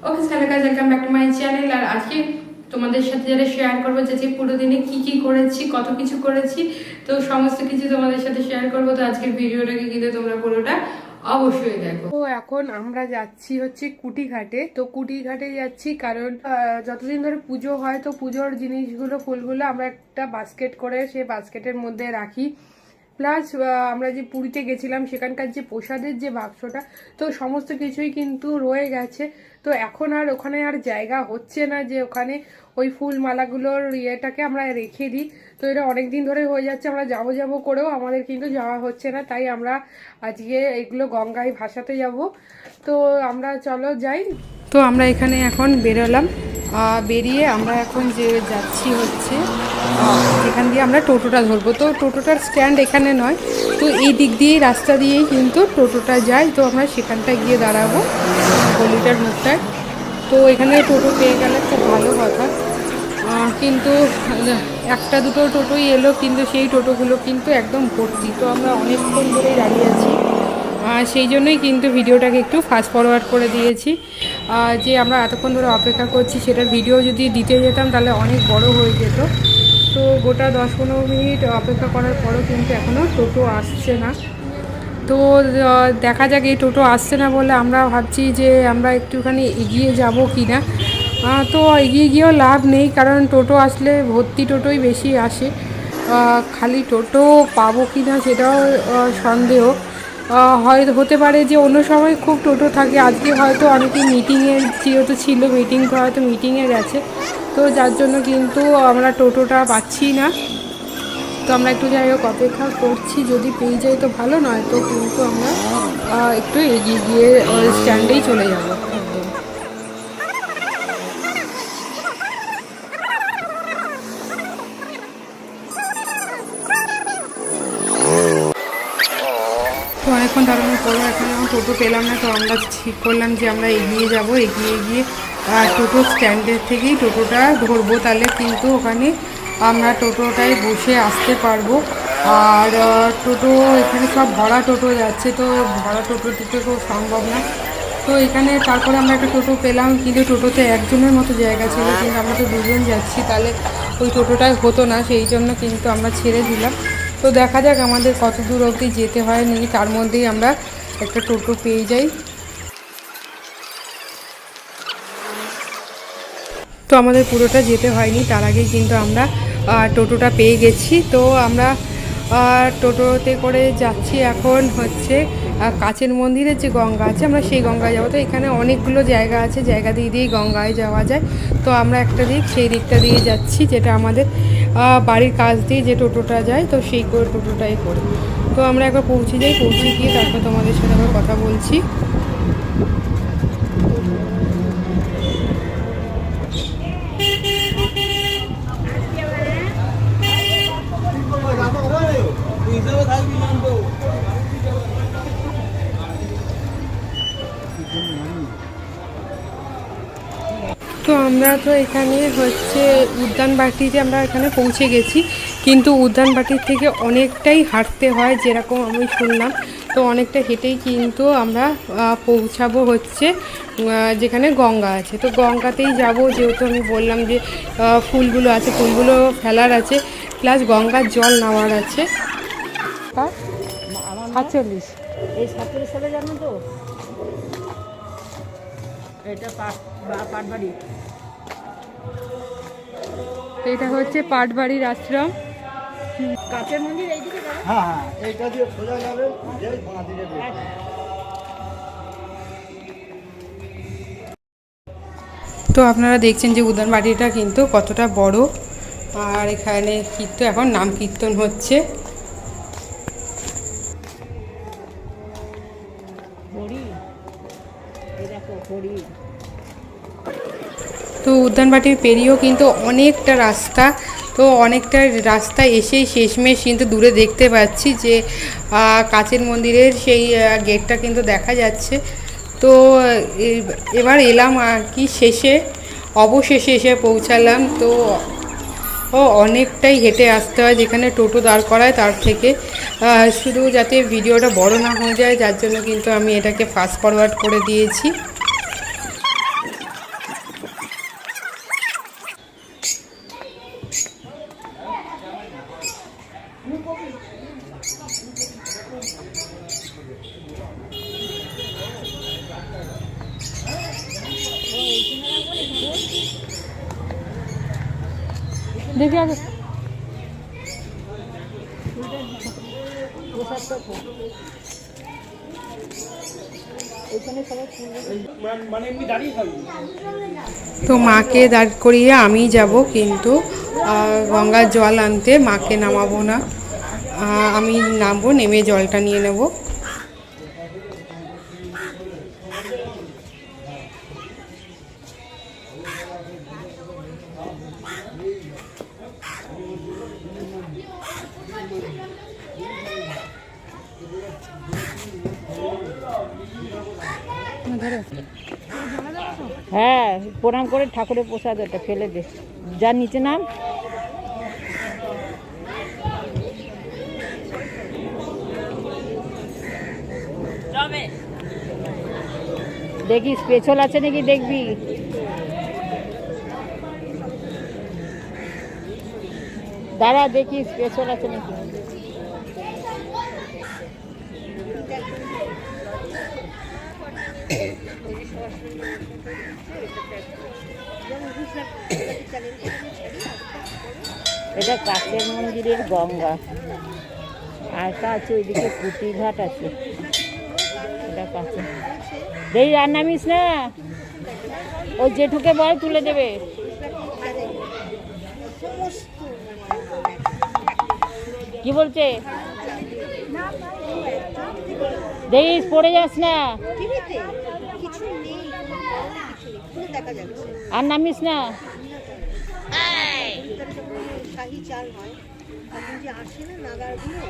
Okay hello guys, welcome back to my channel. আর আজকে তোমাদের সাথে যেটা শেয়ার করবো যে পুরো দিনে কি করেছি, কত কিছু করেছি, তো সমস্ত কিছু তোমাদের সাথে শেয়ার করবো। তো আজকের ভিডিওটাকে কিন্তু তোমরা পুরোটা অবশ্যই দেখো। তো এখন আমরা যাচ্ছি হচ্ছে কুটিঘাটে। তো কুটিঘাটে যাচ্ছি কারণ যতদিন ধরে পুজো হয় তো পুজোর জিনিসগুলো, ফুলগুলো আমরা একটা বাস্কেট করে সেই বাস্কেটের মধ্যে রাখি। প্লাস আমরা যে পুরীতে গেছিলাম সেখানকার যে প্রসাদের যে বাক্সটা, তো সমস্ত কিছুই কিন্তু রয়ে গেছে। তো এখন আর ওখানে আর জায়গা হচ্ছে না যে ওখানে ওই ফুল মালাগুলোর ইয়েটাকে আমরা রেখে দিই। তো এটা অনেক দিন ধরে হয়ে যাচ্ছে, আমরা যাবো করেও আমাদের কিন্তু যাওয়া হচ্ছে না। তাই আমরা আজকে এগুলো গঙ্গায় ভাসাতে যাব। তো আমরা চলো যাই। তো আমরা এখানে এখন বেরোলাম, বেরিয়ে আমরা এখন যে যাচ্ছি হচ্ছে এখান দিয়ে আমরা টোটোটা ধরবো। তো টোটোটার স্ট্যান্ড এখানে নয়, তো এই দিক দিয়েই রাস্তা দিয়েই কিন্তু টোটোটা যায়। তো আমরা সেখানটায় গিয়ে দাঁড়াবো গলিটার মুখটায়। তো এখানে টোটো পেয়ে গেলে খুব ভালো কথা, কিন্তু একটা দুটো টোটোই এলো, কিন্তু সেই টোটোগুলো কিন্তু একদম ভর্তি। তো আমরা অনেকক্ষণ ধরেই দাঁড়িয়ে আছি, সেই জন্যই কিন্তু ভিডিওটাকে একটু ফাস্ট ফরওয়ার্ড করে দিয়েছি। যে আমরা এতক্ষণ ধরে অপেক্ষা করছি সেটার ভিডিও যদি দিতে যেতাম তাহলে অনেক বড় হয়ে যেত। তো গোটা 10-15 মিনিট অপেক্ষা করার পরও কিন্তু এখনও টোটো আসছে না। তো দেখা যাক, এই টোটো আসছে না বলে আমরা ভাবছি যে আমরা একটুখানি এগিয়ে যাব কি না। তো এগিয়ে গিয়েও লাভ নেই, কারণ টোটো আসলে ভর্তি টোটোই বেশি আসে। খালি টোটো পাবো কি না সেটাও সন্দেহ। হয়তো হতে পারে যে অন্য সময় খুব টোটো থাকে, আজকে হয়তো অনেকে মিটিংয়ে যেহেতু ছিল, মিটিংটা হয়তো মিটিংয়ে গেছে, তো যার জন্য কিন্তু আমরা টোটোটা পাচ্ছি না। তো আমরা একটু যাই হোক অপেক্ষা করছি, যদি পেয়ে যাই তো ভালো, নয় তো কিন্তু আমরা একটু এগিয়ে গিয়ে স্ট্যান্ডেই চলে যাব একদম। তো অনেকক্ষণ দাঁড়ানোর পরেও এখন যখন টোটো পেলাম না, তো আমরা ঠিক করলাম যে আমরা এগিয়ে যাব। এগিয়ে গিয়ে টোটো স্ট্যান্ডের থেকেই টোটোটা ধরবো, তাহলে কিন্তু ওখানে আমরা টোটোটায় বসে আসতে পারবো। আর টোটো এখানে সব ভরা টোটো যাচ্ছে, তো ভরা টোটো দিতে খুব সম্ভব না। তো এখানে তারপরে আমরা একটা টোটো পেলাম, কিন্তু টোটোতে একজনের মতো জায়গা ছিল, কিন্তু আমরা তো দুজন যাচ্ছি, তাহলে ওই টোটোটাই হতো না, সেই জন্য কিন্তু আমরা ছেড়ে দিলাম। তো দেখা যাক আমাদের কত দূর অবধি যেতে হয় নি, তার মধ্যেই আমরা একটা টোটো পেয়ে যাই। তো আমাদের পুরোটা যেতে হয়নি, তার আগেই কিন্তু আমরা টোটোটা পেয়ে গেছি। তো আমরা টোটোতে করে যাচ্ছি এখন হচ্ছে কাছের মন্দিরের যে গঙ্গা আছে, আমরা সেই গঙ্গায় যাবো। তো এখানে অনেকগুলো জায়গা আছে, জায়গা দিয়ে দিয়েই গঙ্গায় যাওয়া যায়। তো আমরা একটা দিক সেই দিকটা দিয়ে যাচ্ছি, যেটা আমাদের বাড়ির কাছ দিয়ে যে টোটোটা যায়, তো সেই করে টোটোটাই করে। তো আমরা একবার পৌঁছে যাই, পৌঁছে গিয়ে তারপর তোমাদের সাথে আবার কথা বলছি। তো আমরা তো এখানে হচ্ছে উদ্যানবাটিতে আমরা এখানে পৌঁছে গেছি, কিন্তু উদ্যানবাটির থেকে অনেকটাই হাঁটতে হয় যেরকম আমি শুনলাম। তো অনেকটা হেঁটেই কিন্তু আমরা পৌঁছাবো হচ্ছে যেখানে গঙ্গা আছে। তো গঙ্গাতেই যাব, যেহেতু আমি বললাম যে ফুলগুলো আছে, ফুলগুলো ফেলার আছে, প্লাস গঙ্গার জল নেওয়ার আছে। 47 এই 47 সালে জানো তো, এটা পাটবাড়ি। এটা হচ্ছে পাটবাড়ির আশ্রম। কাছের মন্দির এইদিকে যাবে। হ্যাঁ হ্যাঁ, এইটা দিয়ে সোজা যাবে, যেই বাঁ দিকে যাবে। তো আপনারা দেখছেন যে উদ্যানবাটিটা কিন্তু কতটা বড়। আর এখানে কীর্তন, এখন নাম কীর্তন হচ্ছে। তো উদ্যানবাটির পেরিয়েও কিন্তু অনেকটা রাস্তা, তো অনেকটা রাস্তা এসেই শেষমেশ কিন্তু দূরে দেখতে পাচ্ছি যে কাছের মন্দিরের সেই গেটটা কিন্তু দেখা যাচ্ছে। তো এবার এলাম আর কি, শেষে অবশেষে এসে পৌঁছালাম। তো অনেকটাই হেঁটে আসতে হয়, যেখানে টোটো দাঁড় করায় তার থেকে। শুধু যাতে ভিডিওটা বড় না হয়ে যায়, যার জন্য কিন্তু আমি এটাকে ফাস্ট ফরওয়ার্ড করে দিয়েছি। দেখি আগে প্রসাদটা তো এখানে সবাই তো মাকে দাঁড় করিয়ে আমি যাব, কিন্তু গঙ্গার জল আনতে মাকে নামাবো না, আমি নামবো, নেমে জলটা নিয়ে নেব। হ্যাঁ, প্রণাম করে ঠাকুরের প্রসাদ ওটা ফেলে দে, যা নিচে নাম। দেখিস পেছল আছে নাকি দেখবি। দাঁড়া দেখিস পেছল আছে নাকি। এটা কাছের মন্দিরের গঙ্গা, আর তা আছে ওইদিকে পুঁটিঘাট আছে। এটা কাছে দেই, আর নামিস না, ওই জেঠুকে বল তুলে দেবে। কি বলছে দেখিস পড়ে যাস না, আর নামিস না। শাহি চাল হয়, এখন যে আসে না নাগারগুলো,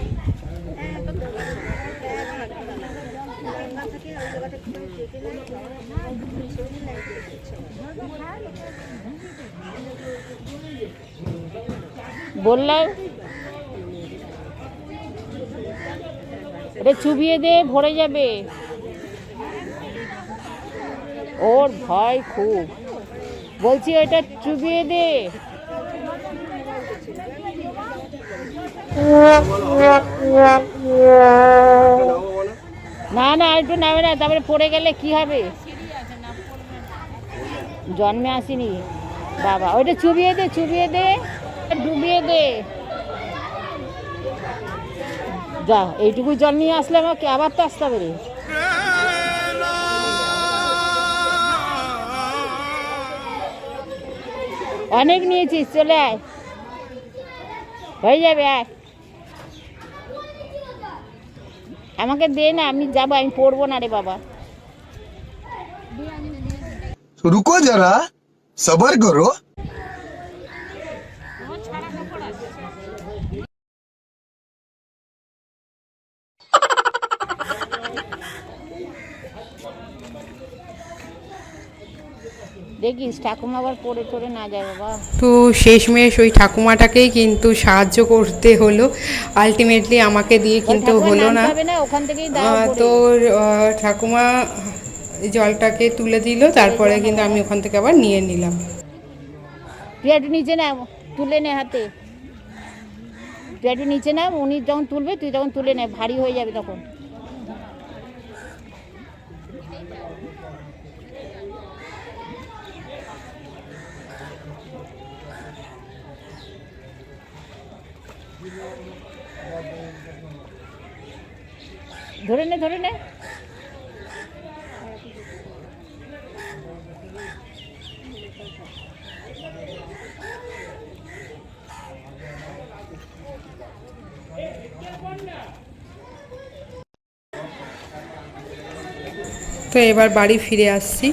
গঙ্গা থাকে ওই জায়গাটা কিভাবে কেটে বললাম এটা চুবিয়ে দে, ভরে যাবে। ওর ভয় খুব, বলছি ওইটা চুবিয়ে দে। না না একটু নামে না, তারপরে পড়ে গেলে কি হবে। জন্মে আসিনি বাবা, ওইটা চুবিয়ে দে, চুবিয়ে দে, ডুবিয়ে দে। যা, এইটুকু জল নিয়ে আসলে আমাকে আবার তো আসতে হবে রে। অনেক নিয়েছিস, চলে আয়, হয়ে যাবে। আয় আমাকে দে না, আমি যাবো, আমি পড়বো না রে বাবা। रुको जरा सबर करो। দেখিস ঠাকুমা আবার পড়ে টড়ে না যায় বাবা। তো শেষমেশ ওই ঠাকুমাটাকেই কিন্তু সাহায্য করতে হলো, আলটিমেটলি আমাকে দিয়ে কিন্তু হলো না। ওখান থেকেই তো ঠাকুমা জলটাকে তুলে দিল, তারপরে কিন্তু আমি ওখান থেকে আবার নিয়ে নিলাম। তুই একটু নিচে নাম, তুলে নে হাতে, তুই একটু নিচে নাম, উনি যখন তুলবে তুই তখন তুলে নে, ভারী হয়ে যাবে তখন। ধরে নে, ধরে নে। তো এবার বাড়ি ফিরে আসছি।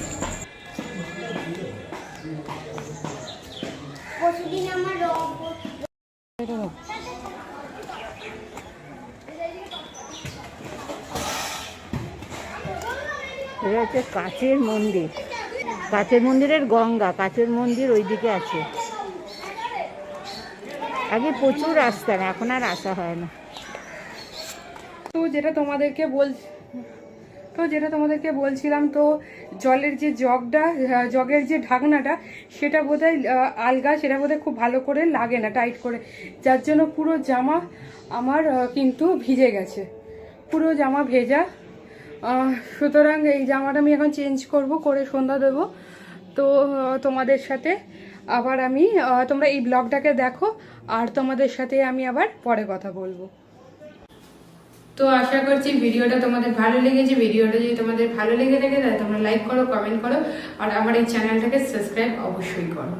এটা হচ্ছে কাছের মন্দির, কাছের মন্দিরের গঙ্গা, কাছের মন্দির ওইদিকে আছে। আগে প্রচুর আসতাম, এখন আর আসা হয় না। তো যেটা তোমাদেরকে বলছিলাম, তো জলের যে জগের যে ঢাকনাটা, সেটা বোধহয় আলগা, সেটা বোধহয় খুব ভালো করে লাগে না টাইট করে, যার জন্য পুরো জামা আমার কিন্তু ভিজে গেছে, পুরো জামা ভেজা। সুতরাং এই জামাটা আমি এখন চেঞ্জ করে সন্ধ্যা দেবো। তো তোমাদের সাথে আবার আমি তোমরা এই ব্লগটাকে দেখো, আর তোমাদের সাথে আমি আবার পরে কথা বলবো। তো আশা করছি ভিডিওটা তোমাদের ভালো লেগেছে। ভিডিওটা যদি তোমাদের ভালো লেগে থাকে তাহলে তোমরা লাইক করো, কমেন্ট করো, আর আমার এই চ্যানেলটাকে সাবস্ক্রাইব অবশ্যই করো।